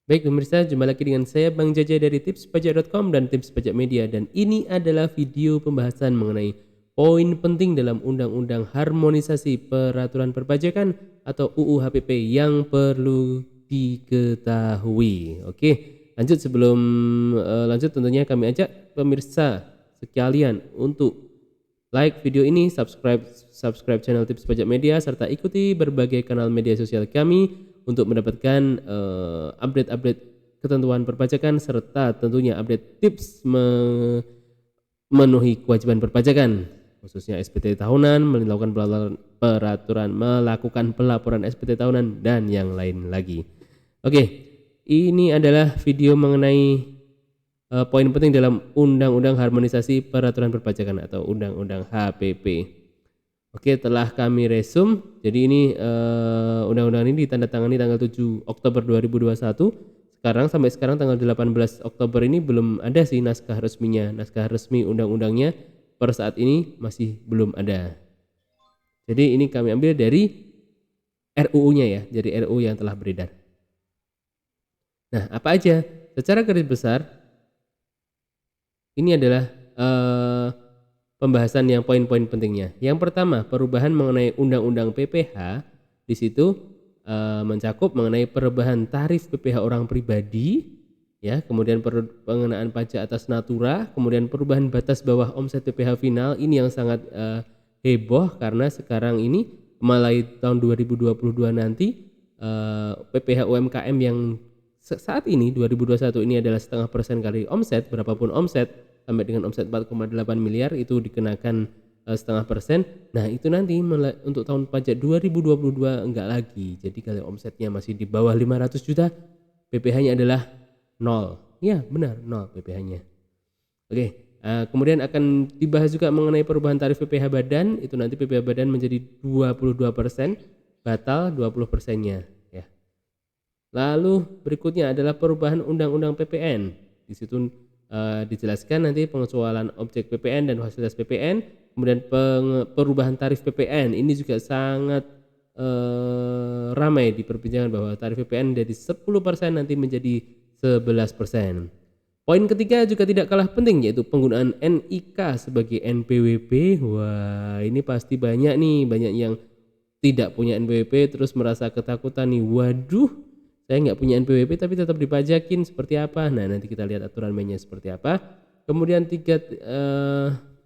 Baik pemirsa, jumpa lagi dengan saya Bang Jaja dari tipspajak.com dan Tips Pajak Media, dan ini adalah video pembahasan mengenai poin penting dalam Undang-Undang Harmonisasi Peraturan Perpajakan atau UU HPP yang perlu diketahui. Oke, lanjut. Sebelum lanjut, tentunya kami ajak pemirsa sekalian untuk like video ini, subscribe channel Tips Pajak Media, serta ikuti berbagai kanal media sosial kami untuk mendapatkan update-update ketentuan perpajakan, serta tentunya update tips memenuhi kewajiban perpajakan, khususnya SPT tahunan, melakukan pelaporan SPT tahunan, dan yang lain lagi. Oke, ini adalah video mengenai poin penting dalam Undang-Undang Harmonisasi Peraturan Perpajakan atau Undang-Undang HPP. Oke, telah kami resum. Jadi ini undang-undang ini ditandatangani tanggal 7 Oktober 2021. Sampai sekarang tanggal 18 Oktober ini belum ada sih naskah resminya. Naskah resmi undang-undangnya per saat ini masih belum ada. Jadi ini kami ambil dari RUU-nya ya, dari RUU yang telah beredar. Nah, apa aja? Secara garis besar ini adalah pembahasan yang poin-poin pentingnya. Yang pertama, perubahan mengenai Undang-Undang PPH. Di situ mencakup mengenai perubahan tarif PPH orang pribadi, ya, kemudian pengenaan pajak atas natura, kemudian perubahan batas bawah omset PPH final. Ini yang sangat heboh karena sekarang ini mulai tahun 2022 nanti PPH UMKM yang saat ini 2021 ini adalah 0,5% kali omset, berapapun omset sampai dengan omset 4,8 miliar itu dikenakan 0,5%. Nah, itu nanti untuk tahun pajak 2022 enggak lagi. Jadi kalau omsetnya masih di bawah 500 juta, PPH-nya adalah 0. Ya, benar, 0 PPH-nya. Oke, kemudian akan dibahas juga mengenai perubahan tarif PPH badan. Itu nanti PPH badan menjadi 22%, batal 20%-nya, ya. Lalu berikutnya adalah perubahan Undang-Undang PPN. Di situ dijelaskan nanti pengecualian objek PPN dan fasilitas PPN, kemudian perubahan tarif PPN. Ini juga sangat ramai diperbincangkan bahwa tarif PPN dari 10% nanti menjadi 11%. Poin ketiga juga tidak kalah penting, yaitu penggunaan NIK sebagai NPWP. Wah, ini pasti banyak yang tidak punya NPWP terus merasa ketakutan nih. Waduh, saya nggak punya NPWP tapi tetap dipajakin, seperti apa? Nah, nanti kita lihat aturan mainnya seperti apa. Kemudian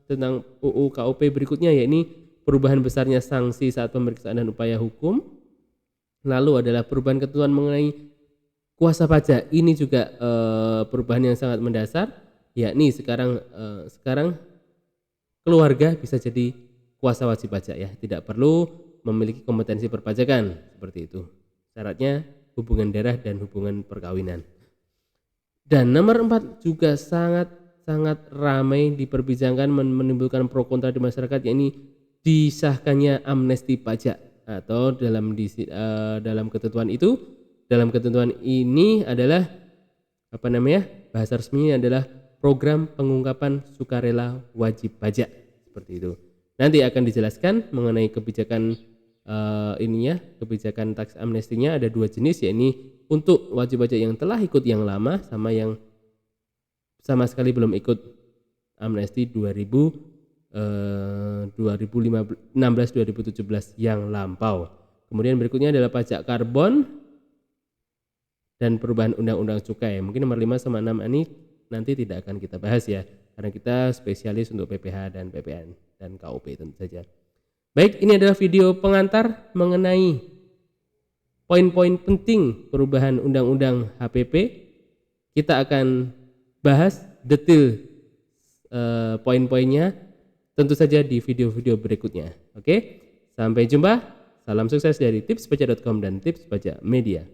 tentang UU KUP berikutnya, yakni perubahan besarnya sanksi saat pemeriksaan dan upaya hukum. Lalu adalah perubahan ketentuan mengenai kuasa pajak. Ini juga perubahan yang sangat mendasar, yakni sekarang keluarga bisa jadi kuasa wajib pajak, ya, tidak perlu memiliki kompetensi perpajakan seperti itu. Syaratnya hubungan darah dan hubungan perkawinan. Dan nomor 4 juga sangat ramai diperbincangkan, menimbulkan pro kontra di masyarakat, yakni disahkannya amnesti pajak atau dalam ketentuan itu, dalam ketentuan ini adalah bahasa resminya adalah program pengungkapan sukarela wajib pajak, seperti itu. Nanti akan dijelaskan mengenai kebijakan kebijakan tax amnestinya ada 2 jenis, yakni untuk wajib pajak yang telah ikut yang lama sama yang sama sekali belum ikut amnesti 2016-2017 yang lampau. Kemudian berikutnya adalah pajak karbon dan perubahan undang-undang cukai. Mungkin nomor 5 sama 6 ini nanti tidak akan kita bahas, ya, karena kita spesialis untuk PPH dan PPN dan KUP tentu saja. Baik, ini adalah video pengantar mengenai poin-poin penting perubahan Undang-Undang HPP. Kita akan bahas detail poin-poinnya tentu saja di video-video berikutnya. Oke, sampai jumpa. Salam sukses dari tipspajak.com dan Tips Pajak Media.